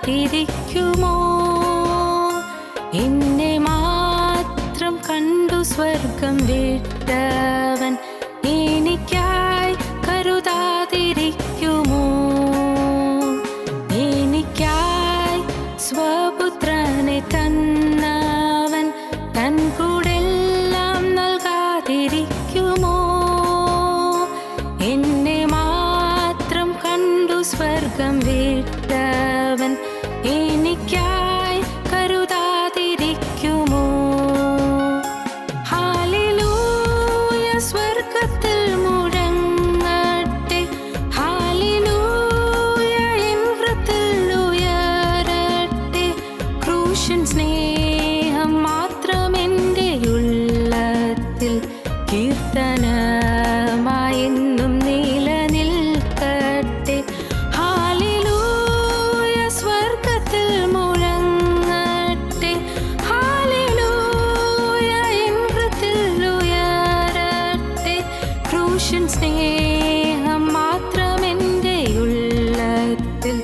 കരുതാതിരിക്കുമോ? എന്നെ മാത്രം കണ്ടു സ്വർഗം വിട്ടവൻ എനിക്കായി കരുതാതിരിക്കുമോ? എനിക്കായി സ്വപുത്രനെ തന്നവൻ തൻ കൂടെല്ലാം നൽകാതിരിക്കുമോ? എന്നെ മാത്രം കണ്ടു സ്വർഗം വിട്ടവൻ എനിക്കായി കരുതാതിരിക്കുമോ? ഹല്ലേലൂയ സ്വർഗ്ഗത്തിൽ മുഴങ്ങട്ടെ, ഹല്ലേലൂയ എൻ ഹൃദയത്തിൽ ഉയരട്ടെ. ക്രൂശൻ സ്നേഹം മാത്രം എൻ്റെ ഉള്ളത്തിൽ കീർത്തനമായെന്നും നിലനിൽക്കട്ടെ. ഹല്ലേലൂയ സ്വർഗ്ഗത്തിൽ മുഴങ്ങട്ടെ, ഹല്ലേലൂയ എൻ ഹൃദയത്തിൽ ഉയരട്ടെ. ക്രൂശൻ സ്നേഹം മാത്രം എൻ്റെ ഉള്ളത്തിൽ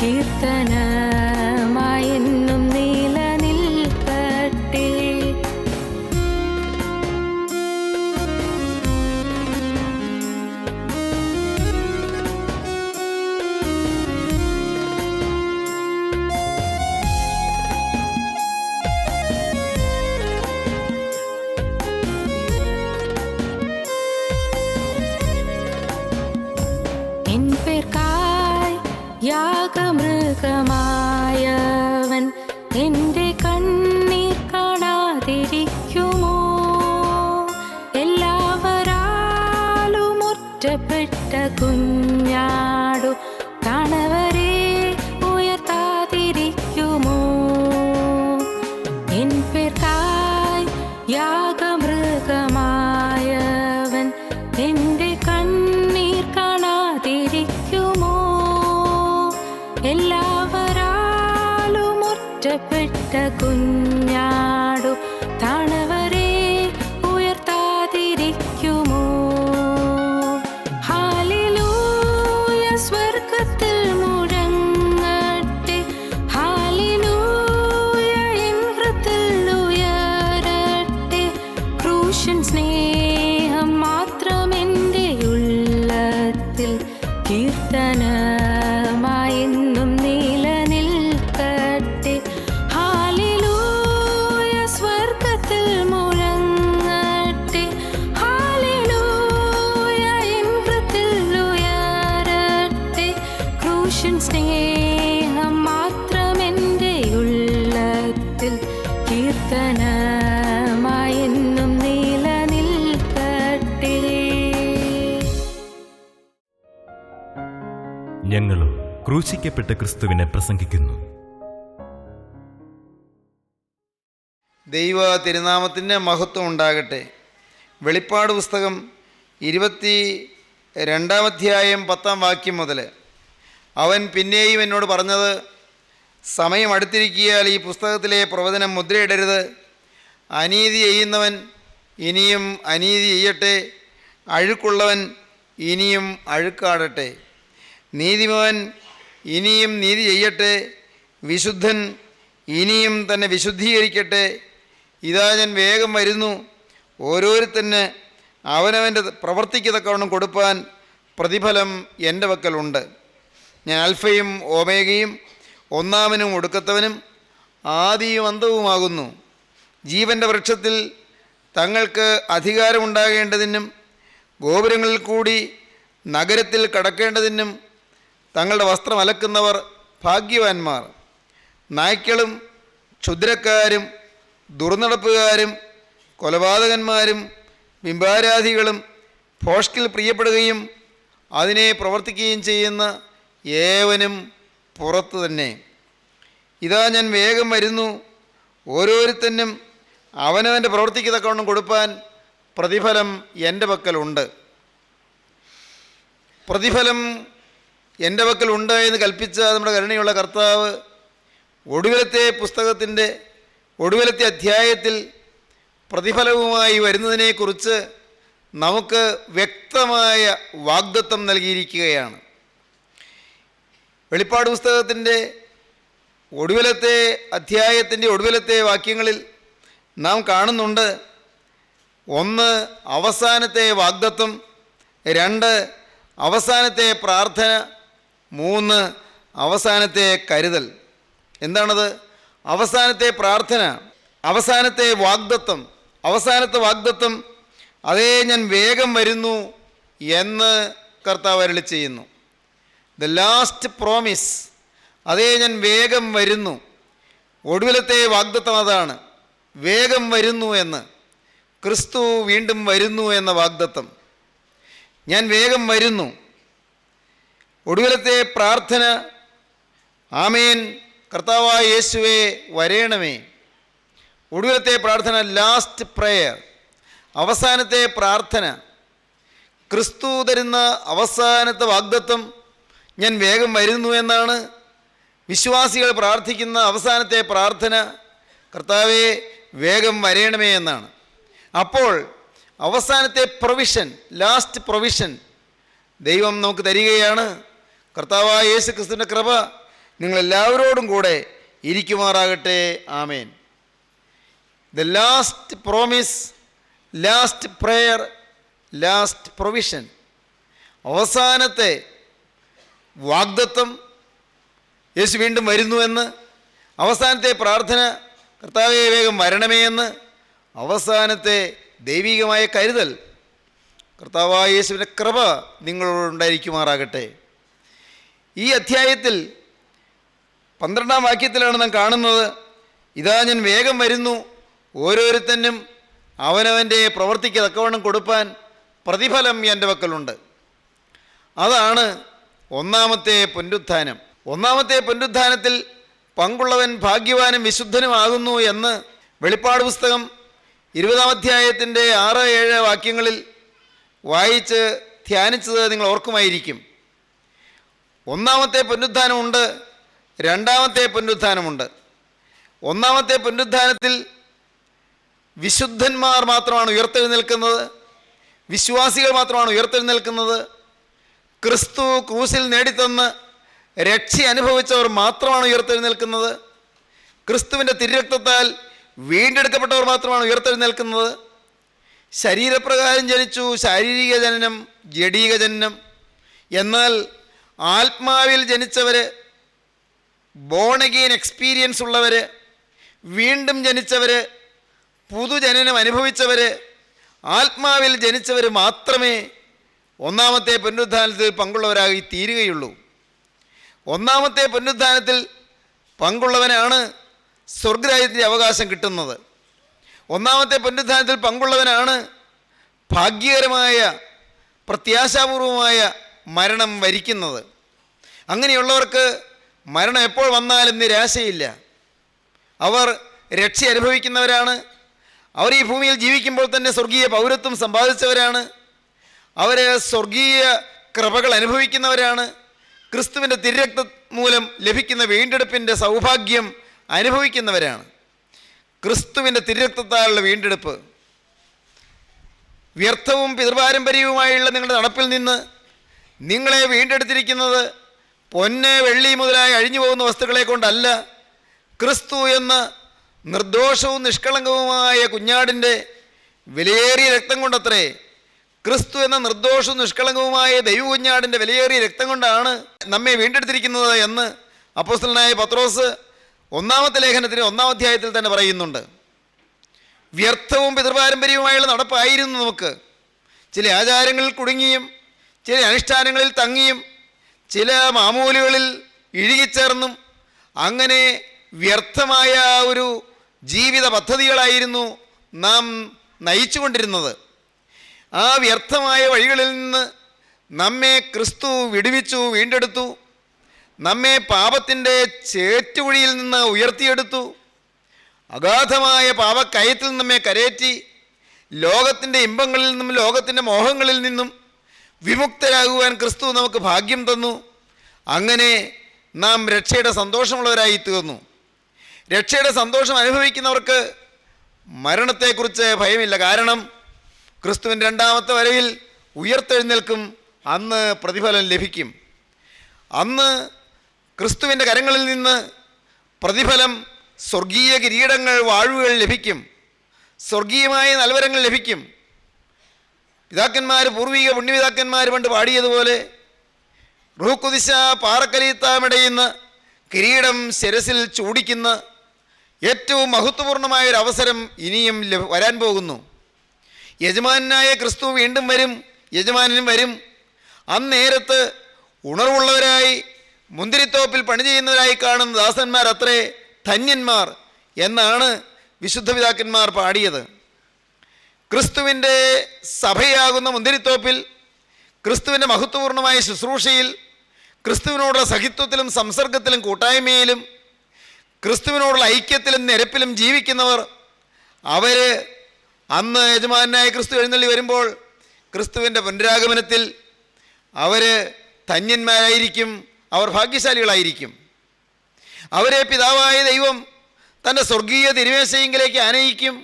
കീർത്തനമായെന്നും നിലനിൽക്കട്ടെ. എൻ പേർക്കായി യാഗമൃഗമായവൻ എൻ്റെ കണ്ണീർ കാണാതിരിക്കുമോ? എല്ലാവരാലും ഒറ്റപ്പെട്ട കുഞ്ഞാടു കാണവരെ ഉയർത്താതിരിക്കുമോ? എൻ പേർക്കായി യാഗമൃഗമായവൻ എൻ്റെ കണ്ണീർ കാണാതിരിക്കുമോ? എല്ലാവരാലും ഒറ്റപ്പെട്ട കുഞ്ഞാടു താണവരെ ഉയർത്താതിരിക്കുമോ? ഹല്ലേലൂയ സ്വർഗ്ഗത്തിൽ മുഴങ്ങട്ടെ, ഹല്ലേലൂയ എൻ ഹൃദയത്തിൽ ഉയരട്ടെ. ക്രൂശൻ സ്നേഹം മാത്രം എൻ്റെ ഉള്ളത്തിൽ കീർത്തനമായെന്നും നിലനിൽക്കട്ടെ. ഹല്ലേലൂയ സ്വർഗ്ഗത്തിൽ മുഴങ്ങട്ടെ, ഹല്ലേലൂയ എൻ ഹൃദയത്തിൽ ഉയരട്ടെ. ക്രൂശൻ സ്നേഹം മാത്രം എൻ്റെ ഉള്ളത്തിൽ കീർത്തനമായെന്നും നിലനിൽക്കട്ടെ. ഞങ്ങളും ക്രൂശിക്കപ്പെട്ട ക്രിസ്തുവിനെ പ്രസംഗിക്കുന്നു. ദൈവ തിരുനാമത്തിന് മഹത്വം ഉണ്ടാകട്ടെ. വെളിപ്പാട് പുസ്തകം 22-ാം അധ്യായം 10-ാം വാക്യം മുതൽ അവൻ പിന്നെയും എന്നോട് പറഞ്ഞത്, സമയം അടുത്തിരിക്കിയാൽ ഈ പുസ്തകത്തിലെ പ്രവചനം മുദ്രയിടരുത്. അനീതി ചെയ്യുന്നവൻ ഇനിയും അനീതി ചെയ്യട്ടെ, അഴുക്കുള്ളവൻ ഇനിയും അഴുക്കാടട്ടെ. നീതിമാൻ ഇനിയും നീതി ചെയ്യട്ടെ, വിശുദ്ധൻ ഇനിയും തന്നെ വിശുദ്ധീകരിക്കട്ടെ. ഇതാ ഞാൻ വേഗം വരുന്നു. ഓരോരുത്തന് അവനവൻ്റെ പ്രവർത്തിക്ക് തക്കവണ്ണം കൊടുപ്പാൻ പ്രതിഫലം എൻ്റെ പക്കലുണ്ട്. ഞാൻ അൽഫയും ഓമേഗയും, ഒന്നാമനും ഒടുക്കത്തവനും, ആദിയും അന്തവുമാകുന്നു. ജീവൻ്റെ വൃക്ഷത്തിൽ തങ്ങൾക്ക് അധികാരമുണ്ടാകേണ്ടതിനും ഗോപുരങ്ങളിൽ കൂടി നഗരത്തിൽ കടക്കേണ്ടതിനും തങ്ങളുടെ വസ്ത്രം അലക്കുന്നവർ ഭാഗ്യവാന്മാർ. നായ്ക്കളും ക്ഷുദ്രക്കാരും ദുർനടപ്പുകാരും കൊലപാതകന്മാരും ബിംബാരാധികളും ഭോഷ്കിൽ പ്രിയപ്പെടുകയും അതിനെ പ്രവർത്തിക്കുകയും ചെയ്യുന്ന ഏവനും പുറത്തു തന്നെ. ഇതാ ഞാൻ വേഗം വരുന്നു. ഓരോരുത്തനും അവനവൻ്റെ പ്രവർത്തിക്ക് തക്കവണ്ണം കൊടുപ്പാൻ പ്രതിഫലം എൻ്റെ പക്കലുണ്ട്. പ്രതിഫലം എൻ്റെ പക്കലുണ്ട് എന്ന് കൽപ്പിച്ച നമ്മുടെ കരുണയുള്ള കർത്താവ് ഒടുവിലത്തെ പുസ്തകത്തിൻ്റെ ഒടുവിലത്തെ അധ്യായത്തിൽ പ്രതിഫലവുമായി വരുന്നതിനെക്കുറിച്ച് നമുക്ക് വ്യക്തമായ വാഗ്ദത്തം നൽകിയിരിക്കുകയാണ്. വെളിപ്പാട് പുസ്തകത്തിൻ്റെ ഒടുവിലത്തെ അധ്യായത്തിൻ്റെ ഒടുവിലത്തെ വാക്യങ്ങളിൽ നാം കാണുന്നുണ്ട്. 1 അവസാനത്തെ വാഗ്ദത്തം, 2 അവസാനത്തെ പ്രാർത്ഥന, 3 അവസാനത്തെ കരുതൽ. എന്താണത്? അവസാനത്തെ പ്രാർത്ഥന, അവസാനത്തെ വാഗ്ദത്തം. അവസാനത്തെ വാഗ്ദത്തം, അതേ ഞാൻ വേഗം വരുന്നു എന്ന് കർത്താവ് അരുളി ചെയ്യുന്നു. ദ ലാസ്റ്റ് പ്രോമിസ്, അതേ ഞാൻ വേഗം വരുന്നു. ഒടുവിലത്തെ വാഗ്ദത്തം അതാണ്, വേഗം വരുന്നു എന്ന്. ക്രിസ്തു വീണ്ടും വരുന്നു എന്ന വാഗ്ദത്തം. ഞാൻ വേഗം വരുന്നു. ഒടുവിലത്തെ പ്രാർത്ഥന, ആമേൻ കർത്താവായ യേശുവേ വരേണമേ. ഒടുവിലത്തെ പ്രാർത്ഥന, ലാസ്റ്റ് പ്രേയർ, അവസാനത്തെ പ്രാർത്ഥന. ക്രിസ്തു തരുന്ന അവസാനത്തെ വാഗ്ദത്തം ഞാൻ വേഗം വരുന്നു എന്നാണ്. വിശ്വാസികൾ പ്രാർത്ഥിക്കുന്ന അവസാനത്തെ പ്രാർത്ഥന, കർത്താവേ വേഗം വരേണമേ എന്നാണ്. അപ്പോൾ അവസാനത്തെ പ്രൊവിഷൻ, ലാസ്റ്റ് പ്രൊവിഷൻ ദൈവം നമുക്ക് തരികയാണ്. കർത്താവായ യേശു ക്രിസ്തുവിൻ്റെ കൃപ നിങ്ങളെല്ലാവരോടും കൂടെ ഇരിക്കുമാറാകട്ടെ. ആമേൻ. The last promise, last prayer, last provision. അവസാനത്തെ വാഗ്ദത്തം, യേശു വീണ്ടും വരുന്നുവെന്ന്. അവസാനത്തെ പ്രാർത്ഥന, കർത്താവേ വേഗം വരണമേ എന്ന്. അവസാനത്തെ ദൈവികമായ കരുതൽ, കർത്താവായ യേശുവിൻ്റെ കൃപ നിങ്ങളോടുണ്ടായിരിക്കുമാറാകട്ടെ. ഈ അധ്യായത്തിൽ 12-ാം വാക്യത്തിലാണ് നാം കാണുന്നത്, ഇതാ ഞാൻ വേഗം വരുന്നു, ഓരോരുത്തനും അവനവൻ്റെ പ്രവൃത്തിക്ക് തക്കവണ്ണം കൊടുപ്പാൻ പ്രതിഫലം എൻ്റെ പക്കലുണ്ട്. അതാണ് ഒന്നാമത്തെ പുനരുത്ഥാനം. ഒന്നാമത്തെ പുനരുത്ഥാനത്തിൽ പങ്കുള്ളവൻ ഭാഗ്യവാനും വിശുദ്ധനുമാകുന്നു എന്ന് വെളിപ്പാട് പുസ്തകം 20-ാം അധ്യായത്തിൻ്റെ 6-7 വാക്യങ്ങളിൽ വായിച്ച് ധ്യാനിച്ചത് നിങ്ങൾ ഓർക്കുമായിരിക്കും. ഒന്നാമത്തെ പുനരുത്ഥാനമുണ്ട്, രണ്ടാമത്തെ പുനരുത്ഥാനമുണ്ട്. ഒന്നാമത്തെ പുനരുത്ഥാനത്തിൽ വിശുദ്ധന്മാർ മാത്രമാണ് ഉയർത്തെഴുന്നേൽക്കുന്നത്, വിശ്വാസികൾ മാത്രമാണ് ഉയർത്തെഴുന്നേൽക്കുന്നത്. ക്രിസ്തു ക്രൂസിൽ നേടിത്തന്ന് രക്ഷ അനുഭവിച്ചവർ മാത്രമാണ് ഉയർത്തെഴുന്നേൽക്കുന്നത്. ക്രിസ്തുവിൻ്റെ തിരുരക്തത്താൽ വീണ്ടെടുക്കപ്പെട്ടവർ മാത്രമാണ് ഉയർത്തെഴുന്നേൽക്കുന്നത്. ശരീരപ്രകാരം ജനിച്ചു, ശാരീരിക ജനനം, ജഡീക ജനനം. എന്നാൽ ആത്മാവിൽ ജനിച്ചവർ, ബോൺ അഗെയിൻ എക്സ്പീരിയൻസ് ഉള്ളവർ, വീണ്ടും ജനിച്ചവർ, പുതുജനനം അനുഭവിച്ചവർ, ആത്മാവിൽ ജനിച്ചവർ മാത്രമേ ഒന്നാമത്തെ പുനരുത്ഥാനത്തിൽ പങ്കുള്ളവരായി തീരുകയുള്ളൂ. ഒന്നാമത്തെ പുനരുത്ഥാനത്തിൽ പങ്കുള്ളവനാണ് സ്വർഗ്ഗരാജ്യത്തിൻ്റെ അവകാശം കിട്ടുന്നത്. ഒന്നാമത്തെ പുനരുത്ഥാനത്തിൽ പങ്കുള്ളവനാണ് ഭാഗ്യകരമായ പ്രത്യാശാപൂർവമായ മരണം വരിക്കുന്നത്. അങ്ങനെയുള്ളവർക്ക് മരണം എപ്പോൾ വന്നാലും നിരാശയില്ല. അവർ രക്ഷ അനുഭവിക്കുന്നവരാണ്. അവർ ഈ ഭൂമിയിൽ ജീവിക്കുമ്പോൾ തന്നെ സ്വർഗീയ പൗരത്വം സമ്പാദിച്ചവരാണ്. അവർ സ്വർഗീയ കൃപകൾ അനുഭവിക്കുന്നവരാണ്. ക്രിസ്തുവിൻ്റെ തിരുരക്തം മൂലം ലഭിക്കുന്ന വീണ്ടെടുപ്പിൻ്റെ സൗഭാഗ്യം അനുഭവിക്കുന്നവരാണ്. ക്രിസ്തുവിൻ്റെ തിരുരക്തത്താലുള്ള വീണ്ടെടുപ്പ്, വ്യർത്ഥവും പിതൃപാരമ്പര്യവുമായുള്ള നിങ്ങളുടെ നടപ്പിൽ നിന്ന് നിങ്ങളെ വീണ്ടെടുത്തിരിക്കുന്നത് പൊന്ന് വെള്ളി മുതലായി അഴിഞ്ഞു പോകുന്ന വസ്തുക്കളെ കൊണ്ടല്ല, ക്രിസ്തു എന്ന നിർദോഷവും നിഷ്കളങ്കവുമായ കുഞ്ഞാടിൻ്റെ വിലയേറിയ രക്തം കൊണ്ടത്രേ. ക്രിസ്തു എന്ന നിർദോഷവും നിഷ്കളങ്കവുമായ ദൈവകുഞ്ഞാടിൻ്റെ വിലയേറിയ രക്തം കൊണ്ടാണ് നമ്മെ വീണ്ടെടുത്തിരിക്കുന്നത് എന്ന് അപ്പോസ്തലനായ പത്രോസ് 1-ാമത്തെ ലേഖനത്തിന് 1-ാം അധ്യായത്തിൽ തന്നെ പറയുന്നുണ്ട്. വ്യർത്ഥവും പിതൃപാരമ്പര്യവുമായുള്ള നടപ്പായിരുന്നു നമുക്ക്. ചില ആചാരങ്ങളിൽ കുടുങ്ങിയും ചില അനുഷ്ഠാനങ്ങളിൽ തങ്ങിയും ചില മാമൂലുകളിൽ ഇഴുകിച്ചേർന്നും അങ്ങനെ വ്യർത്ഥമായ ഒരു ജീവിത പദ്ധതികളായിരുന്നു നാം നയിച്ചുകൊണ്ടിരുന്നത്. ആ വ്യർത്ഥമായ വഴികളിൽ നിന്ന് നമ്മെ ക്രിസ്തു വിടുവിച്ചു, വീണ്ടെടുത്തു. നമ്മെ പാപത്തിൻ്റെ ചേറ്റുകുഴിയിൽ നിന്ന് ഉയർത്തിയെടുത്തു. അഗാധമായ പാപക്കയത്തിൽ നമ്മെ കരയേറ്റി ലോകത്തിൻ്റെ ഇമ്പങ്ങളിൽ നിന്നും ലോകത്തിൻ്റെ മോഹങ്ങളിൽ നിന്നും വിമുക്തരാകുവാൻ ക്രിസ്തു നമുക്ക് ഭാഗ്യം തന്നു. അങ്ങനെ നാം രക്ഷയുടെ സന്തോഷമുള്ളവരായി തീർന്നു. രക്ഷയുടെ സന്തോഷം അനുഭവിക്കുന്നവർക്ക് മരണത്തെക്കുറിച്ച് ഭയമില്ല. കാരണം ക്രിസ്തുവിൻ്റെ 2-ാമത്തെ വരവിൽ ഉയർത്തെഴുന്നേൽക്കും. അന്ന് പ്രതിഫലം ലഭിക്കും. അന്ന് ക്രിസ്തുവിൻ്റെ കരങ്ങളിൽ നിന്ന് പ്രതിഫലം സ്വർഗീയ കിരീടങ്ങൾ, വാഴ്വുകൾ ലഭിക്കും. സ്വർഗീയമായ നൽവരങ്ങൾ ലഭിക്കും. പിതാക്കന്മാർ, പൂർവിക പുണ്യപിതാക്കന്മാർ പണ്ട് പാടിയതുപോലെ റൂഹ് ഖുദ്ദീസ പാറക്കലീത്താമിടയുന്ന കിരീടം ശിരസിൽ ചൂടിക്കുന്ന ഏറ്റവും മഹത്വപൂർണമായൊരു അവസരം ഇനിയും വരാൻ പോകുന്നു. യജമാനായ ക്രിസ്തു വീണ്ടും വരും, യജമാനനും വരും. അന്നേരത്ത് ഉണർവുള്ളവരായി മുന്തിരിത്തോപ്പിൽ പണി ചെയ്യുന്നവരായി കാണുന്ന ദാസന്മാർ അത്രേ ധന്യന്മാർ എന്നാണ് വിശുദ്ധ പിതാക്കന്മാർ പാടിയത്. ക്രിസ്തുവിൻ്റെ സഭയാകുന്ന മുന്തിരിത്തോപ്പിൽ, ക്രിസ്തുവിൻ്റെ മഹത്വപൂർണമായ ശുശ്രൂഷയിൽ, ക്രിസ്തുവിനോടുള്ള സഹിത്വത്തിലും സംസർഗത്തിലും കൂട്ടായ്മയിലും ക്രിസ്തുവിനോടുള്ള ഐക്യത്തിലും നിരപ്പിലും ജീവിക്കുന്നവർ, അവർ അന്ന് യജമാനായ ക്രിസ്തു എഴുന്നള്ളി വരുമ്പോൾ ക്രിസ്തുവിൻ്റെ പുനരാഗമനത്തിൽ അവർ ധന്യന്മാരായിരിക്കും, അവർ ഭാഗ്യശാലികളായിരിക്കും. അവരെ പിതാവായ ദൈവം തൻ്റെ സ്വർഗീയ തിരുമേശയിലേക്ക് ആനയിക്കും.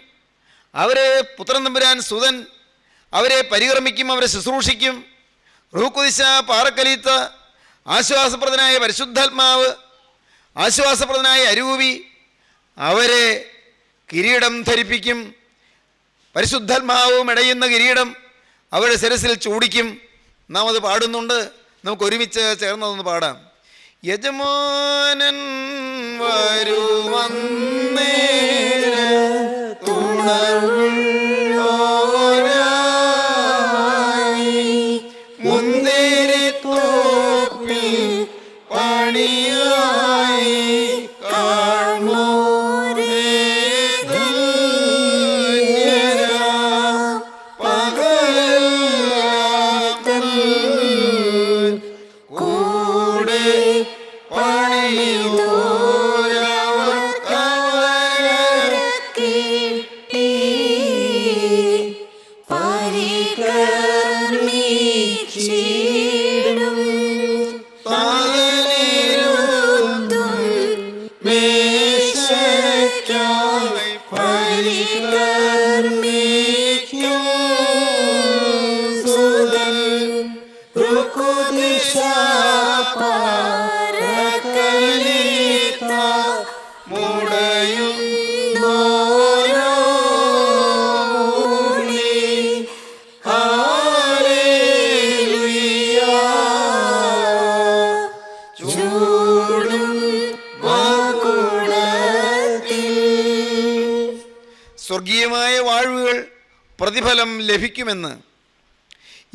അവരെ പുത്രൻ തമ്പുരാൻ സുതൻ അവരെ പരികർമ്മിക്കും, അവരെ ശുശ്രൂഷിക്കും. റൂഹ് ഖുദ്ദീസ പാറക്കലീത്ത, ആശ്വാസപ്രദനായ പരിശുദ്ധാത്മാവ്, ആശ്വാസപ്രദനായ അരൂപി അവരെ കിരീടം ധരിപ്പിക്കും. പരിശുദ്ധാത്മാവും ഇടയുന്ന കിരീടം അവരുടെ ശിരസിൽ ചൂടിക്കും. നാം അത് പാടുന്നുണ്ട്. നമുക്ക് ഒരുമിച്ച് ചേർന്നതൊന്ന് പാടാം. യജമാനൻ സ്വർഗീയമായ വാഴ്വുകൾ, പ്രതിഫലം ലഭിക്കുമെന്ന്.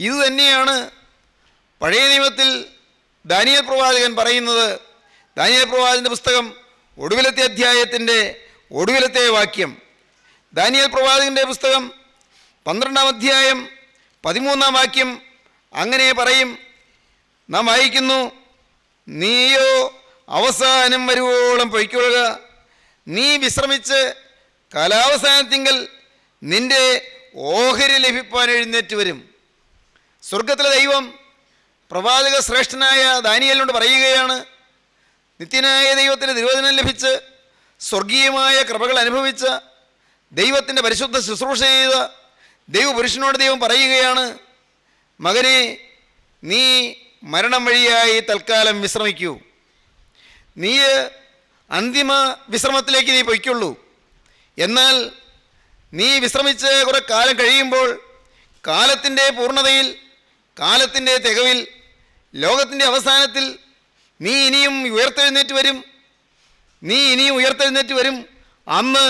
ഇതുതന്നെയാണ് പഴയ നിയമത്തിൽ ദാനിയേൽ പ്രവാചകൻ പറയുന്നത്. ദാനിയേൽ പ്രവാചകൻ്റെ പുസ്തകം ഒടുവിലത്തെ അധ്യായത്തിൻ്റെ ഒടുവിലത്തെ വാക്യം. ദാനിയേൽ പ്രവാചകൻ്റെ പുസ്തകം 12-ാം അധ്യായം 13-ാം വാക്യം അങ്ങനെ പറയും. നാം വായിക്കുന്നു, നീയോ അവസാനം വരുവോളം പൊയ്ക്കൊള്ളുക, നീ വിശ്രമിച്ച് കാലാവസാനത്തിങ്കൽ നിന്റെ ഓഹരി ലഭിപ്പാൻ എഴുന്നേറ്റ് വരും. സ്വർഗത്തിലെ ദൈവം പ്രവാചക ശ്രേഷ്ഠനായ ദാനിയേലിനോട് പറയുകയാണ്, നിത്യനായ ദൈവത്തിൻ്റെ തിരുവചനം ലഭിച്ച് സ്വർഗീയമായ കൃപകൾ അനുഭവിച്ച, ദൈവത്തിൻ്റെ പരിശുദ്ധ ശുശ്രൂഷ ചെയ്ത ദൈവപുരുഷനോട് ദൈവം പറയുകയാണ്, മകനെ, നീ മരണം വഴിയായി തൽക്കാലം വിശ്രമിക്കൂ. നീ അന്തിമ വിശ്രമത്തിലേക്ക് നീ പൊയ്ക്കൊള്ളൂ. എന്നാൽ നീ വിശ്രമിച്ച് കുറെ കാലം കഴിയുമ്പോൾ കാലത്തിൻ്റെ പൂർണ്ണതയിൽ, കാലത്തിൻ്റെ തികവിൽ, ലോകത്തിൻ്റെ അവസാനത്തിൽ നീ ഇനിയും ഉയർത്തെഴുന്നേറ്റ് വരും. അന്ന്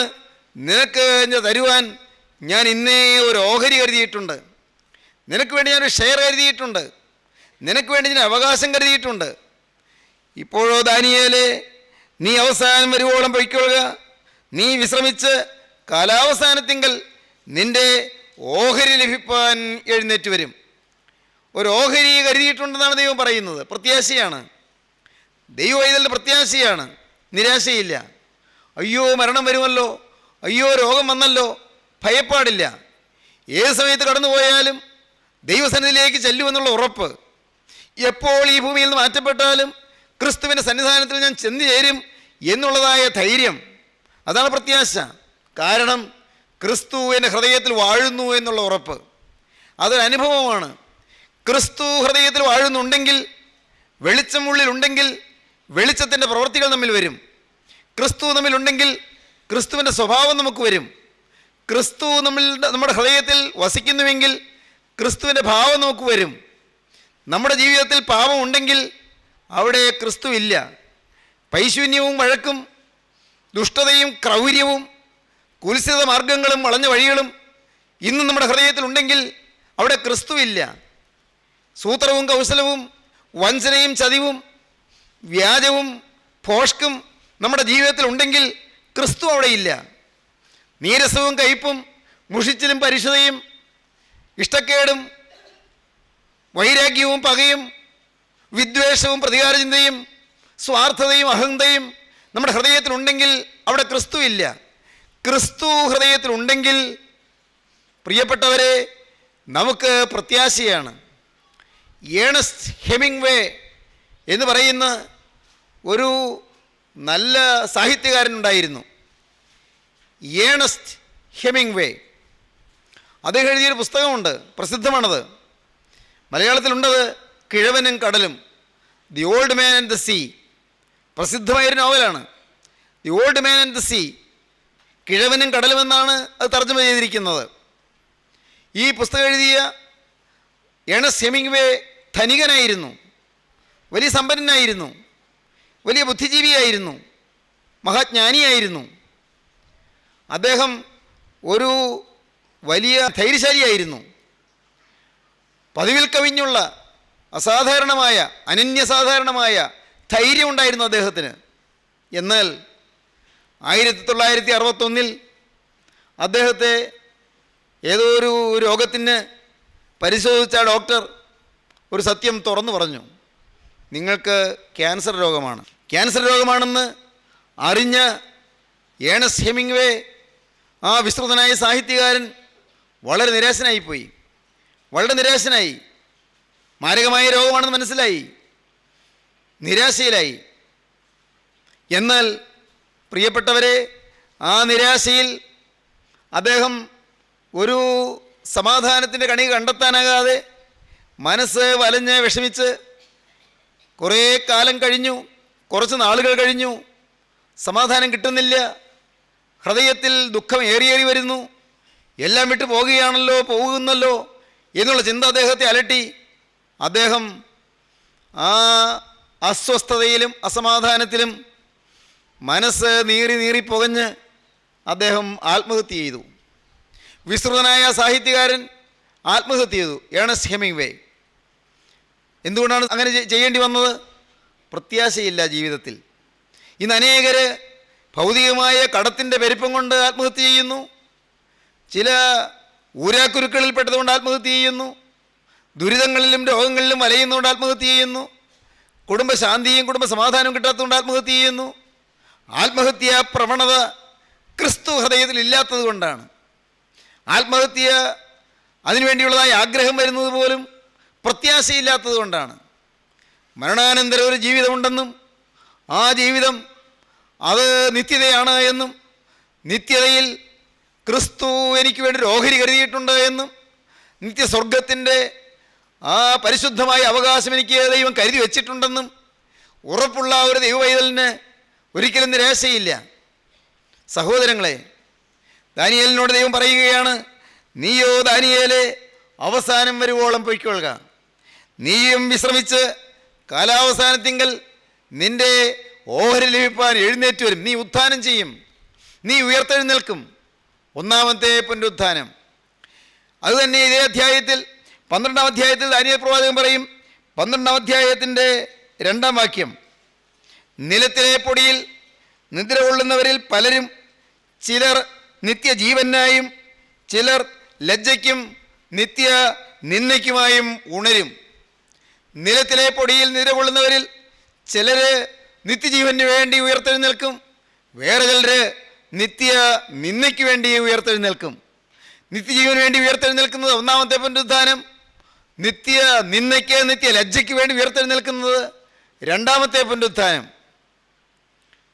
നിനക്ക് തരുവാൻ ഞാൻ ഇന്നേ ഒരു ഓഹരി കരുതിയിട്ടുണ്ട്. നിനക്ക് വേണ്ടി ഞാനൊരു ഷെയർ കരുതിയിട്ടുണ്ട്. നിനക്ക് വേണ്ടി ഞാൻ അവകാശം കരുതിയിട്ടുണ്ട്. ഇപ്പോഴോ ദാനിയേലേ, നീ അവസാനം വരുവോളം പൊയ്ക്കൊള്ളുക, നീ വിശ്രമിച്ച് കാലാവസാനത്തിങ്കൽ നിന്റെ ഓഹരി ലഭിപ്പാൻ എഴുന്നേറ്റ് വരും. ഒരു ഓഹരി കരുതിയിട്ടുണ്ടെന്നാണ് ദൈവം പറയുന്നത്. പ്രത്യാശയാണ്, ദൈവവൈതലിൻ്റെ പ്രത്യാശയാണ്, നിരാശയില്ല. അയ്യോ മരണം വരുമല്ലോ, അയ്യോ രോഗം വന്നല്ലോ, ഭയപ്പാടില്ല. ഏത് സമയത്ത് കടന്നുപോയാലും ദൈവസന്നിധിയിലേക്ക് ചെല്ലുമെന്നുള്ള ഉറപ്പ്. എപ്പോൾ ഈ ഭൂമിയിൽ നിന്ന് മാറ്റപ്പെട്ടാലും ക്രിസ്തുവിൻ്റെ സന്നിധാനത്തിൽ ഞാൻ ചെന്നു ചേരും എന്നുള്ളതായ ധൈര്യം, അതാണ് പ്രത്യാശ. കാരണം ക്രിസ്തു എൻ്റെ ഹൃദയത്തിൽ വാഴുന്നു എന്നുള്ള ഉറപ്പ്, അതൊരനുഭവമാണ്. ക്രിസ്തു ഹൃദയത്തിൽ വാഴുന്നുണ്ടെങ്കിൽ, വെളിച്ചം ഉള്ളിലുണ്ടെങ്കിൽ വെളിച്ചത്തിൻ്റെ പ്രവൃത്തികൾ നമ്മിൽ വരും. ക്രിസ്തു നമ്മിലുണ്ടെങ്കിൽ ക്രിസ്തുവിൻ്റെ സ്വഭാവം നമുക്ക് വരും. ക്രിസ്തു നമ്മുടെ ഹൃദയത്തിൽ വസിക്കുന്നുവെങ്കിൽ ക്രിസ്തുവിൻ്റെ ഭാവം നമുക്ക് വരും. നമ്മുടെ ജീവിതത്തിൽ പാപം ഉണ്ടെങ്കിൽ അവിടെ ക്രിസ്തു ഇല്ല. പൈശൂന്യവും വഴക്കും ദുഷ്ടതയും ക്രൗര്യവും കുൽസിത മാർഗങ്ങളും വളഞ്ഞ വഴികളും ഇന്നും നമ്മുടെ ഹൃദയത്തിലുണ്ടെങ്കിൽ അവിടെ ക്രിസ്തു ഇല്ല. സൂത്രവും കൗശലവും വഞ്ചനയും ചതിവും വ്യാജവും ഭോഷ്കും നമ്മുടെ ജീവിതത്തിൽ ഉണ്ടെങ്കിൽ ക്രിസ്തു അവിടെ ഇല്ല. നീരസവും കയ്പും മുഷിച്ചിലും പരിശുദ്ധയും ഇഷ്ടക്കേടും വൈരാഗ്യവും പകയും വിദ്വേഷവും പ്രതികാരചിന്തയും സ്വാർത്ഥതയും അഹന്തയും നമ്മുടെ ഹൃദയത്തിലുണ്ടെങ്കിൽ അവിടെ ക്രിസ്തു ഇല്ല. ക്രിസ്തു ഹൃദയത്തിലുണ്ടെങ്കിൽ പ്രിയപ്പെട്ടവരെ നമുക്ക് പ്രത്യാശയാണ്. ഏണസ്റ്റ് ഹെമിംഗ്വേ എന്ന് പറയുന്ന ഒരു നല്ല സാഹിത്യകാരനുണ്ടായിരുന്നു, ഏണസ്റ്റ് ഹെമിംഗ്വേ. അദ്ദേഹം എഴുതിയൊരു പുസ്തകമുണ്ട്, പ്രസിദ്ധമാണത്. മലയാളത്തിലുണ്ടത് കിഴവനും കടലും, the old man and the sea. പ്രസിദ്ധമായൊരു നോവലാണ് the old man and the sea. കിഴവനും കടലും എന്നാണ് അത് തർജ്ജമ ചെയ്തിരിക്കുന്നത്. ഈ പുസ്തകം എഴുതിയ ഏണസ്റ്റ് ഹെമിംഗ്വേ ധനികനായിരുന്നു, വലിയ സമ്പന്നനായിരുന്നു, വലിയ ബുദ്ധിജീവിയായിരുന്നു, മഹാജ്ഞാനിയായിരുന്നു. അദ്ദേഹം ഒരു വലിയ ധൈര്യശാലിയായിരുന്നു. പതിവിൽ കവിഞ്ഞുള്ള അസാധാരണമായ അനന്യസാധാരണമായ ധൈര്യം ഉണ്ടായിരുന്നു അദ്ദേഹത്തിന്. എന്നാൽ 1961 അദ്ദേഹത്തെ ഏതോ ഒരു രോഗത്തിന് പരിശോധിച്ച ഡോക്ടർ ഒരു സത്യം തുറന്നു പറഞ്ഞു, നിങ്ങൾക്ക് ക്യാൻസർ രോഗമാണ്. ക്യാൻസർ രോഗമാണെന്ന് അറിഞ്ഞ ഏണസ്റ്റ് ഹെമിംഗ്വേ, ആ വിസ്തൃതനായ സാഹിത്യകാരൻ, വളരെ നിരാശനായിപ്പോയി. വളരെ നിരാശനായി. മാരകമായ രോഗമാണെന്ന് മനസ്സിലായി, നിരാശയിലായി. എന്നാൽ പ്രിയപ്പെട്ടവരെ, ആ നിരാശയിൽ അദ്ദേഹം ഒരു സമാധാനത്തിൻ്റെ കണി കണ്ടെത്താനാകാതെ മനസ്സ് വലഞ്ഞ് വിഷമിച്ച് കുറേ കാലം കഴിഞ്ഞു, കുറച്ച് നാളുകൾ കഴിഞ്ഞു, സമാധാനം കിട്ടുന്നില്ല. ഹൃദയത്തിൽ ദുഃഖം ഏറിയേറി വരുന്നു. എല്ലാം വിട്ടു പോകുന്നല്ലോ എന്നുള്ള ചിന്ത അദ്ദേഹത്തെ അലട്ടി. അദ്ദേഹം ആ അസ്വസ്ഥതയിലും അസമാധാനത്തിലും മനസ്സ് നീറി പുകഞ്ഞ് അദ്ദേഹം ആത്മഹത്യ ചെയ്തു. വിസ്തൃതനായ സാഹിത്യകാരൻ ആത്മഹത്യ ചെയ്തു, ഏണസ്റ്റ് ഹെമിംഗ്വേ. എന്തുകൊണ്ടാണ് അങ്ങനെ ചെയ്യേണ്ടി വന്നത്? പ്രത്യാശയില്ല ജീവിതത്തിൽ. ഇന്ന് അനേകർ ഭൗതികമായ കടത്തിൻ്റെ പെരുപ്പം കൊണ്ട് ആത്മഹത്യ ചെയ്യുന്നു, ചില ഊരാക്കുരുക്കളിൽ പെട്ടതുകൊണ്ട് ആത്മഹത്യ ചെയ്യുന്നു, ദുരിതങ്ങളിലും രോഗങ്ങളിലും വലയുന്നതുകൊണ്ട് ആത്മഹത്യ ചെയ്യുന്നു, കുടുംബശാന്തിയും കുടുംബ സമാധാനവും കിട്ടാത്തതുകൊണ്ട് ആത്മഹത്യ ചെയ്യുന്നു. ആത്മഹത്യാ പ്രവണത ക്രിസ്തു ഹൃദയത്തിൽ ഇല്ലാത്തത് കൊണ്ടാണ്. ആത്മഹത്യ അതിനുവേണ്ടിയുള്ളതായ ആഗ്രഹം വരുന്നത് പോലും പ്രത്യാശയില്ലാത്തത് കൊണ്ടാണ്. മരണാനന്തരം ഒരു ജീവിതമുണ്ടെന്നും ആ ജീവിതം അത് നിത്യതയാണ് എന്നും നിത്യതയിൽ ക്രിസ്തു എനിക്ക് വേണ്ടി ഒരു ഓഹരി കരുതിയിട്ടുണ്ട് എന്നും നിത്യസ്വർഗത്തിൻ്റെ ആ പരിശുദ്ധമായ അവകാശം എനിക്ക് ദൈവം കരുതി വച്ചിട്ടുണ്ടെന്നും ഉറപ്പുള്ള ഒരു ദൈവവൈതലിന് ഒരിക്കലും നിരാശയില്ല. സഹോദരങ്ങളെ, ദാനിയേലിനോട് ദൈവം പറയുകയാണ്, നീയോ ദാനിയേലേ അവസാനം വരുവോളം പൊയ്ക്കൊള്ളുക. നീയും വിശ്രമിച്ച് കാലാവസാനത്തിങ്കൽ നിൻ്റെ ഓഹരി ലഭിപ്പാൻ എഴുന്നേറ്റ് വരും. നീ ഉത്ഥാനം ചെയ്യും, നീ ഉയർത്തെഴുന്നേൽക്കും. ഒന്നാമത്തെ പുനരുത്ഥാനം. അതുതന്നെ ഇതേ അധ്യായത്തിൽ 12-ാം അധ്യായത്തിൽ ദാനിയേൽ പ്രവാചകൻ പറയും, 12-ാം അധ്യായത്തിൻ്റെ 2-ാം വാക്യം, നിലത്തിലെ പൊടിയിൽ നിദ്ര കൊള്ളുന്നവരിൽ പലരും ചിലർ നിത്യജീവനായും ചിലർ ലജ്ജയ്ക്കും നിത്യ നിന്ദയ്ക്കുമായും ഉണരും. നിലത്തിലെ പൊടിയിൽ നിദ്ര കൊള്ളുന്നവരിൽ ചിലർ നിത്യജീവന് വേണ്ടി ഉയർത്തെഴുന്നേൽക്കും, വേറെ ചിലർ നിത്യ നിന്ദയ്ക്ക് വേണ്ടി ഉയർത്തെഴുന്നേൽക്കും. നിത്യജീവന് വേണ്ടി ഉയർത്തെഴുന്നേൽക്കുന്നത് ഒന്നാമത്തെ പുനരുത്ഥാനം, നിത്യ നിന്ദയ്ക്ക് നിത്യ ലജ്ജയ്ക്ക് വേണ്ടി ഉയർത്തെഴുന്നേൽക്കുന്നത് 2-ാമത്തെ പുനരുത്ഥാനം.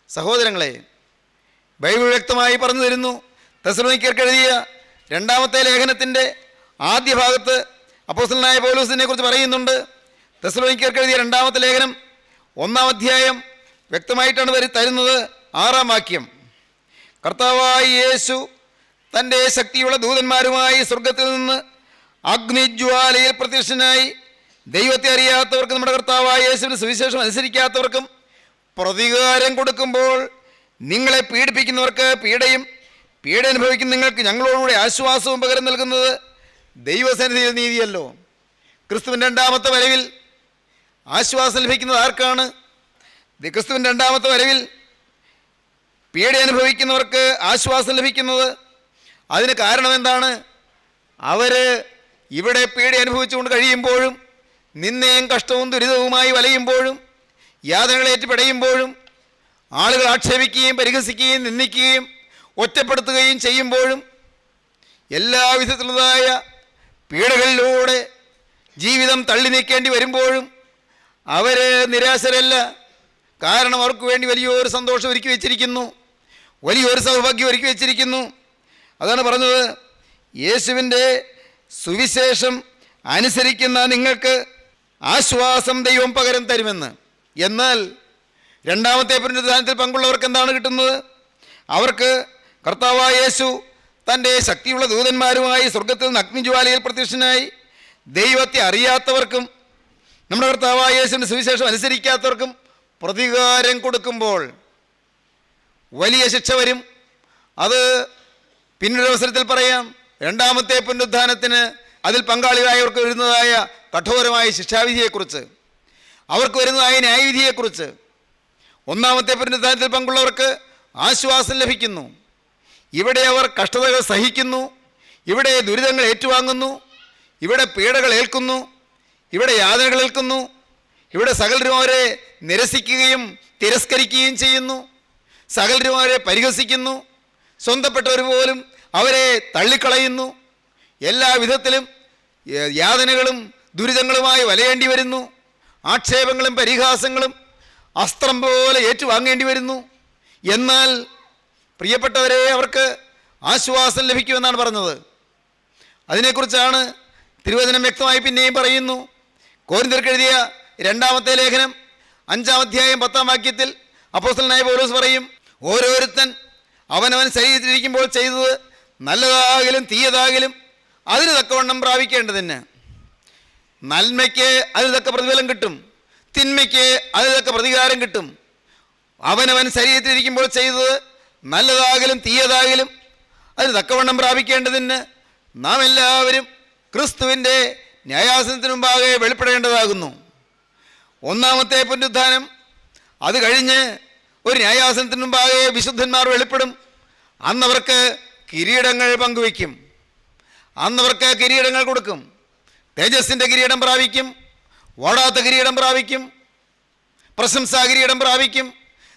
സഹോദരങ്ങളെ, ബൈബിൾ വ്യക്തമായി പറഞ്ഞു തരുന്നു. തെസ്സലോനിക്കർക്ക് എഴുതിയ 2-ാമത്തെ ലേഖനത്തിൻ്റെ ആദ്യ ഭാഗത്ത് അപ്പോസ്തലനായ പൗലോസിനെ കുറിച്ച് പറയുന്നുണ്ട്. തെസ്സലോനിക്കർക്ക് എഴുതിയ 2-ാമത്തെ ലേഖനം 1-ാം അധ്യായം വ്യക്തമായിട്ടാണ് തരുന്നത്. 6-ാം വാക്യം. കർത്താവായ യേശു തൻ്റെ ശക്തിയുള്ള ദൂതന്മാരുമായി സ്വർഗത്തിൽ നിന്ന് അഗ്നിജ്വാലയിൽ പ്രത്യക്ഷനായി ദൈവത്തെ അറിയാത്തവർക്കും നമ്മുടെ കർത്താവായ യേശുവിൻ്റെ സുവിശേഷം അനുസരിക്കാത്തവർക്കും പ്രതികാരം കൊടുക്കുമ്പോൾ നിങ്ങളെ പീഡിപ്പിക്കുന്നവർക്ക് പീഡയും പീഡ അനുഭവിക്കുന്ന നിങ്ങൾക്ക് ഞങ്ങളോടുകൂടി ആശ്വാസവും പകരം നൽകുന്നത് ദൈവസന്നിധിയിൽ നീതിയല്ലോ. ക്രിസ്തുവിൻ്റെ രണ്ടാമത്തെ വരവിൽ ആശ്വാസം ലഭിക്കുന്നത് ആർക്കാണ്? ക്രിസ്തുവിൻ്റെ രണ്ടാമത്തെ വരവിൽ പീഡ അനുഭവിക്കുന്നവർക്ക് ആശ്വാസം ലഭിക്കുന്നത്. അതിന് കാരണം എന്താണ്? അവർ ഇവിടെ പീഡ അനുഭവിച്ചുകൊണ്ട് കഴിയുമ്പോഴും നിന്ദയും കഷ്ടവും ദുരിതവുമായി വലയുമ്പോഴും യാതനകളേറ്റ് പിടയുമ്പോഴും ആളുകൾ ആക്ഷേപിക്കുകയും പരിഹസിക്കുകയും നിന്ദിക്കുകയും ഒറ്റപ്പെടുത്തുകയും ചെയ്യുമ്പോഴും എല്ലാവിധത്തിലുള്ളതായ പീഡകളിലൂടെ ജീവിതം തള്ളി നീക്കേണ്ടി വരുമ്പോഴും അവർ നിരാശരല്ല. കാരണം അവർക്ക് വേണ്ടി വലിയൊരു സന്തോഷം ഒരുക്കി വെച്ചിരിക്കുന്നു, വലിയൊരു സൗഭാഗ്യം ഒരുക്കി വെച്ചിരിക്കുന്നു. അതാണ് പറഞ്ഞത്, യേശുവിൻ്റെ സുവിശേഷം അനുസരിക്കുന്ന നിങ്ങൾക്ക് ആശ്വാസം ദൈവം പകരം തരുമെന്ന്. എന്നാൽ രണ്ടാമത്തെ പുനരുദ്ധാനത്തിൽ പങ്കുള്ളവർക്ക് എന്താണ് കിട്ടുന്നത്? അവർക്ക് കർത്താവായ യേശു തൻ്റെ ശക്തിയുള്ള ദൂതന്മാരുമായി സ്വർഗത്തിൽ നിന്ന് അഗ്നിജ്വാലയിൽ പ്രത്യക്ഷനായി ദൈവത്തെ അറിയാത്തവർക്കും നമ്മുടെ കർത്താവായ യേശുവിൻ്റെ സുവിശേഷം അനുസരിക്കാത്തവർക്കും പ്രതികാരം കൊടുക്കുമ്പോൾ വലിയ ശിക്ഷ വരും. അത് പിന്നൊരവസരത്തിൽ പറയാം. രണ്ടാമത്തെ പുനരുദ്ധാനത്തിന് അതിൽ പങ്കാളികളായവർക്ക് വരുന്നതായ കഠോരമായ ശിക്ഷാവിധിയെക്കുറിച്ച്, അവർക്ക് വരുന്നതായ ന്യായവിധിയെക്കുറിച്ച്. ഒന്നാമത്തെ പുനരുദ്ധാനത്തിൽ പങ്കുള്ളവർക്ക് ആശ്വാസം ലഭിക്കുന്നു. ഇവിടെ അവർ കഷ്ടതകൾ സഹിക്കുന്നു, ഇവിടെ ദുരിതങ്ങൾ ഏറ്റുവാങ്ങുന്നു, ഇവിടെ പീഡകൾ ഏൽക്കുന്നു, ഇവിടെ യാതനകൾ ഏൽക്കുന്നു, ഇവിടെ സകലരും അവരെ നിരസിക്കുകയും തിരസ്കരിക്കുകയും ചെയ്യുന്നു, സകലരും അവരെ പരിഹസിക്കുന്നു, സ്വന്തപ്പെട്ടവർ പോലും അവരെ തള്ളിക്കളയുന്നു. എല്ലാ വിധത്തിലും യാതനകളും ദുരിതങ്ങളുമായി വലയേണ്ടി വരുന്നു. ആക്ഷേപങ്ങളും പരിഹാസങ്ങളും അസ്ത്രം പോലെ ഏറ്റുവാങ്ങേണ്ടി വരുന്നു. എന്നാൽ പ്രിയപ്പെട്ടവരെ, അവർക്ക് ആശ്വാസം ലഭിക്കുമെന്നാണ് പറഞ്ഞത്. അതിനെക്കുറിച്ചാണ് തിരുവചനം വ്യക്തമായി പിന്നെയും പറയുന്നു. കൊരിന്ത്യർക്ക് എഴുതിയ രണ്ടാമത്തെ ലേഖനം 5-ാം അധ്യായം 10-ാം വാക്യത്തിൽ അപ്പോസ്തലനായ പൗലോസ് പറയും, ഓരോരുത്തൻ അവനവൻ ശരീരത്തിലിരിക്കുമ്പോൾ ചെയ്തത് നല്ലതാകലും തീയതാകലും അതിന് തക്കവണ്ണം പ്രാപിക്കേണ്ടതിന്. നന്മയ്ക്ക് അതിന് തക്ക പ്രതിഫലം കിട്ടും, തിന്മയ്ക്ക് അതിന് തക്ക പ്രതികാരം കിട്ടും. അവനവൻ ശരീരത്തിലിരിക്കുമ്പോൾ ചെയ്തത് നല്ലതാകലും തീയതാകലും അതിന് തക്കവണ്ണം പ്രാപിക്കേണ്ടതിന് നാം എല്ലാവരും ക്രിസ്തുവിൻ്റെ ന്യായാസനത്തിന് മുമ്പാകെ വെളിപ്പെടേണ്ടതാകുന്നു. ഒന്നാമത്തെ പുനരുദ്ധാനം അത് കഴിഞ്ഞ് ഒരു ന്യായാസനത്തിന് മുമ്പാകെ വിശുദ്ധന്മാർ വെളിപ്പെടും. അന്നവർക്ക് കിരീടങ്ങൾ പങ്കുവയ്ക്കും, അന്നവർക്ക് കിരീടങ്ങൾ കൊടുക്കും. തേജസ്സിൻ്റെ കിരീടം പ്രാപിക്കും, ഓടാത്ത കിരീടം പ്രാപിക്കും, പ്രശംസാ കിരീടം പ്രാപിക്കും,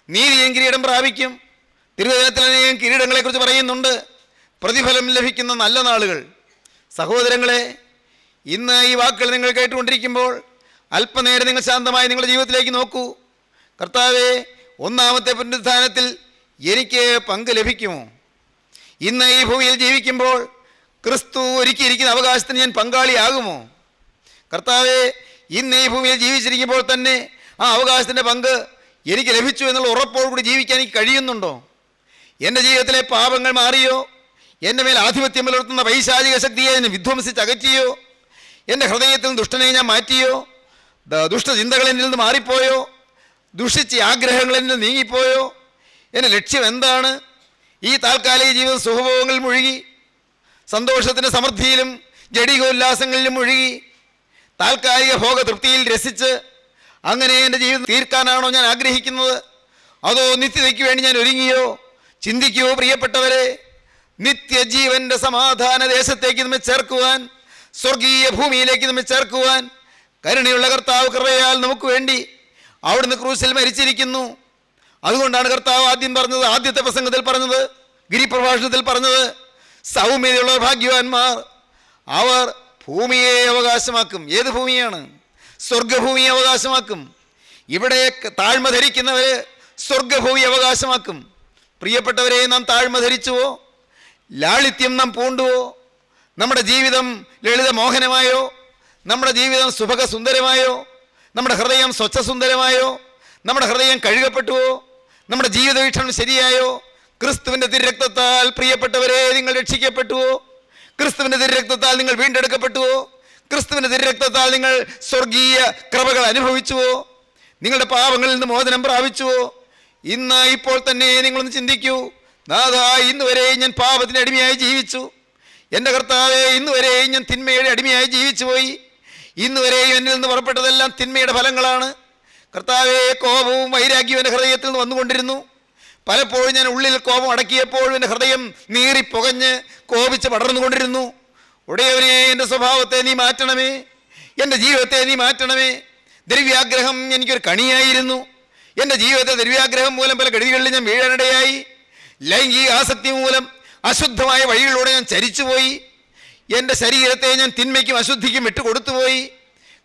നീതിയും കിരീടം പ്രാപിക്കും. തിരുവചനത്തിൽ അനേകം കിരീടങ്ങളെക്കുറിച്ച് പറയുന്നുണ്ട്. പ്രതിഫലം ലഭിക്കുന്ന നല്ല നാളുകൾ. സഹോദരങ്ങളെ, ഇന്ന് ഈ വാക്കുകൾ നിങ്ങൾ കേട്ടുകൊണ്ടിരിക്കുമ്പോൾ അല്പനേരം നിങ്ങൾ ശാന്തമായി നിങ്ങളുടെ ജീവിതത്തിലേക്ക് നോക്കൂ. കർത്താവേ, ഒന്നാമത്തെ പുനരുദ്ധാനത്തിൽ എനിക്ക് പങ്ക് ലഭിക്കുമോ? ഇന്ന് ഈ ഭൂമിയിൽ ജീവിക്കുമ്പോൾ ക്രിസ്തു ഒരുക്കിയിരിക്കുന്ന അവകാശത്തിന് ഞാൻ പങ്കാളിയാകുമോ? കർത്താവേ, ഇന്ന് ഈ ഭൂമിയിൽ ജീവിച്ചിരിക്കുമ്പോൾ തന്നെ ആ അവകാശത്തിൻ്റെ പങ്ക് എനിക്ക് ലഭിച്ചു എന്നുള്ള ഉറപ്പോടുകൂടി ജീവിക്കാൻ എനിക്ക് കഴിയുന്നുണ്ടോ? എൻ്റെ ജീവിതത്തിലെ പാപങ്ങൾ മാറിയോ? എൻ്റെ മേൽ ആധിപത്യം പുലർത്തുന്ന പൈശാചിക ശക്തിയെ എന്നെ വിധ്വംസിച്ച് അകറ്റിയോ? എൻ്റെ ഹൃദയത്തിൽ നിന്ന് ദുഷ്ടനെ ഞാൻ മാറ്റിയോ? ദുഷ്ടചിന്തകൾ എന്നിൽ നിന്ന് മാറിപ്പോയോ? ദുഷിച്ച ആഗ്രഹങ്ങൾ എന്നിൽ നിന്ന് നീങ്ങിപ്പോയോ? എൻ്റെ ലക്ഷ്യം എന്താണ്? ഈ താൽക്കാലിക ജീവിതം സുഖഭോഗങ്ങളിൽ മുഴുകി, സന്തോഷത്തിൻ്റെ സമൃദ്ധിയിലും ജഡികോല്ലാസങ്ങളിലും മുഴുകി, താൽക്കാലിക ഭോഗതൃപ്തിയിൽ രസിച്ച് അങ്ങനെ എൻ്റെ ജീവിതം തീർക്കാനാണോ ഞാൻ ആഗ്രഹിക്കുന്നത്? അതോ നിത്യതയ്ക്ക് വേണ്ടി ഞാൻ ഒരുങ്ങിയോ? ചിന്തിക്കുവോ പ്രിയപ്പെട്ടവരെ, നിത്യജീവൻ്റെ സമാധാന ദേശത്തേക്ക് നമ്മെ ചേർക്കുവാൻ, സ്വർഗീയ ഭൂമിയിലേക്ക് നമ്മെ ചേർക്കുവാൻ കരുണയുള്ള കർത്താവ് കൃപയാൽ നമുക്ക് വേണ്ടി അവിടുന്ന് ക്രൂശിൽ മരിച്ചിരിക്കുന്നു. അതുകൊണ്ടാണ് കർത്താവ് ആദ്യം പറഞ്ഞത്, ആദ്യത്തെ പ്രസംഗത്തിൽ പറഞ്ഞത്, ഗിരിപ്രഭാഷണത്തിൽ പറഞ്ഞത്, സൗമ്യതയുള്ള ഭാഗ്യവാന്മാർ, അവർ ഭൂമിയെ അവകാശമാക്കും. ഏത് ഭൂമിയാണ്? സ്വർഗഭൂമിയെ അവകാശമാക്കും. ഇവിടെ താഴ്മ ധരിക്കുന്നവർ സ്വർഗഭൂമി അവകാശമാക്കും. പ്രിയപ്പെട്ടവരെ, നാം താഴ്മ ധരിച്ചുവോ? ലാളിത്യം നാം പൂണ്ടുവോ? നമ്മുടെ ജീവിതം ലളിതമോഹനമായോ? നമ്മുടെ ജീവിതം സുഭഗസുന്ദരമായോ? നമ്മുടെ ഹൃദയം സ്വച്ഛസുന്ദരമായോ? നമ്മുടെ ഹൃദയം കഴുകപ്പെട്ടുവോ? നമ്മുടെ ജീവിത വീക്ഷണം ശരിയായോ? ക്രിസ്തുവിൻ്റെ തിരുരക്തത്താൽ പ്രിയപ്പെട്ടവരെ നിങ്ങൾ രക്ഷിക്കപ്പെട്ടുവോ? ക്രിസ്തുവിൻ്റെ തിരുരക്തത്താൽ നിങ്ങൾ വീണ്ടെടുക്കപ്പെട്ടുവോ? ക്രിസ്തുവിൻ്റെ തിരുരക്തത്താൽ നിങ്ങൾ സ്വർഗീയ കൃപകൾ അനുഭവിച്ചുവോ? നിങ്ങളുടെ പാപങ്ങളിൽ നിന്ന് മോചനം പ്രാപിച്ചുവോ? ഇപ്പോൾ തന്നെ നിങ്ങളൊന്ന് ചിന്തിക്കൂ. നാഥാ, ഇന്നുവരെ ഞാൻ പാപത്തിന് അടിമയായി ജീവിച്ചു. എൻ്റെ കർത്താവേ, ഇന്നുവരെയും ഞാൻ തിന്മയുടെ അടിമയായി ജീവിച്ചു പോയി. ഇന്നുവരെയും എന്നിൽ നിന്ന് പുറപ്പെട്ടതെല്ലാം തിന്മയുടെ ഫലങ്ങളാണ്. കർത്താവേ, കോപവും വൈരാഗ്യവും എൻ്റെ ഹൃദയത്തിൽ നിന്ന് വന്നുകൊണ്ടിരുന്നു. പലപ്പോഴും ഞാൻ ഉള്ളിൽ കോപം അടക്കിയപ്പോഴും എൻ്റെ ഹൃദയം നീറിപ്പുകഞ്ഞ് കോപിച്ച് പടർന്നുകൊണ്ടിരുന്നു. ഉടയവനെ, എൻ്റെ സ്വഭാവത്തെ നീ മാറ്റണമേ, എൻ്റെ ജീവിതത്തെ നീ മാറ്റണമേ. ദ്രവ്യാഗ്രഹം എനിക്കൊരു കണിയായിരുന്നു. എൻ്റെ ജീവിതത്തെ ദ്രവ്യാഗ്രഹം മൂലം പല ഗതികളിൽ ഞാൻ വീഴാനിടയായി. ലൈംഗിക ആസക്തി മൂലം അശുദ്ധമായ വഴികളിലൂടെ ഞാൻ ചരിച്ചുപോയി. എൻ്റെ ശരീരത്തെ ഞാൻ തിന്മയ്ക്കും അശുദ്ധിക്കും വിട്ടുകൊടുത്തുപോയി.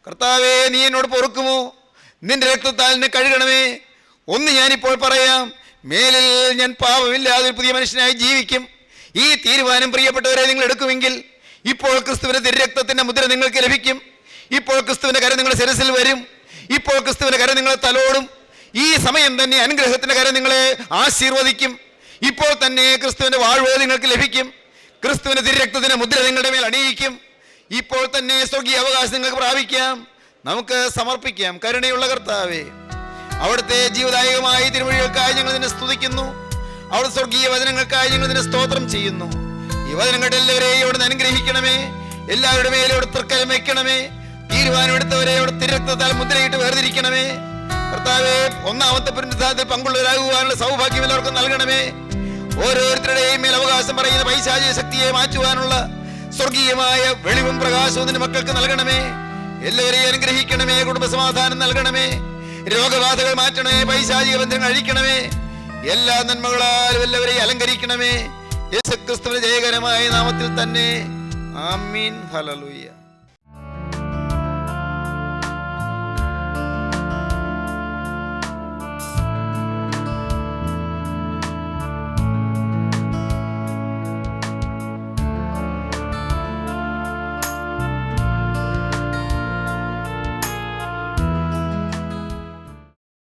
കർത്താവേ, നീ എന്നോട് പൊറുക്കുമോ? നിന്റെ രക്തത്താൽ എന്നെ കഴുകണമേ. ഒന്ന് ഞാനിപ്പോൾ പറയാം, മേലിൽ ഞാൻ പാപമില്ലാതെ ഒരു പുതിയ മനുഷ്യനായി ജീവിക്കും. ഈ തീരുമാനം പ്രിയപ്പെട്ടവരെ നിങ്ങൾ എടുക്കുമെങ്കിൽ ഇപ്പോൾ ക്രിസ്തുവിൻ്റെ തിരുരക്തത്തിൻ്റെ മുദ്ര നിങ്ങൾക്ക് ലഭിക്കും. ഇപ്പോൾ ക്രിസ്തുവിൻ്റെ കരം നിങ്ങളുടെ ശിരസിൽ വരും. ഇപ്പോൾ ക്രിസ്തുവിൻ്റെ കരം നിങ്ങളെ തലോടും. ഈ സമയം തന്നെ അനുഗ്രഹത്തിൻ്റെ കരം നിങ്ങളെ ആശീർവദിക്കും. ഇപ്പോൾ തന്നെ ക്രിസ്തുവിൻ്റെ വാഴ്വ് നിങ്ങൾക്ക് ലഭിക്കും. ക്രിസ്തുവിൻ്റെ തിരുരക്തത്തിൻ്റെ മുദ്ര നിങ്ങളുടെ മേൽ അണിയിക്കും. ഇപ്പോൾ തന്നെ സ്വർഗീയ അവകാശം നിങ്ങൾക്ക് പ്രാപിക്കാം. നമുക്ക് സമർപ്പിക്കാം. കരുണയുള്ള കർത്താവേ, അവിടുത്തെ ജീവദായകമായ തിരുവഴികൾക്കായി ഞങ്ങൾ നിന്നെ സ്തുതിക്കുന്നു. അവിടുത്തെ സ്വർഗീയ വചനങ്ങൾക്കായി ഞങ്ങൾ നിന്നെ സ്തോത്രം ചെയ്യുന്നു. ഈ വചനങ്ങളുടെ എല്ലാവരെയും അവിടുന്ന് അനുഗ്രഹിക്കണമേ. എല്ലാവരുടെ മേലും അവിടെ തൃക്കരം വയ്ക്കണമേ. തീരുമാനമെടുത്തവരെ അവിടെ തിരുരക്തത്താൽ മുദ്രയിട്ട് വേർതിരിക്കണമേ. കർത്താവേ, ഒന്നാമത്തെ പുനരുദ്ധാനത്തിൽ പങ്കുള്ളവരാകുവാനുള്ള സൗഭാഗ്യം എല്ലാവർക്കും നൽകണമേ. ഓരോരുത്തരുടെയും മേൽ അവകാശം പറയുന്ന പൈശാചിക ശക്തിയെ മാറ്റുവാനുള്ള സ്വർഗീയമായ വെളിവും പ്രകാശവും നിന്റെ മക്കൾക്ക് നൽകണമേ. എല്ലാവരെയും അനുഗ്രഹിക്കണമേ. കുടുംബസമാധാനം നൽകണമേ. രോഗബാധകൾ മാറ്റണമേ. പൈശാചിക ബന്ധങ്ങൾ അഴിക്കണമേ. എല്ലാ നന്മകളാലും എല്ലാവരെയും അലങ്കരിക്കണമേ. യേശുക്രിസ്തുവിന്റെ ജയകരമായ നാമത്തിൽ തന്നെ. ആമീൻ. ഹല്ലേലൂയ.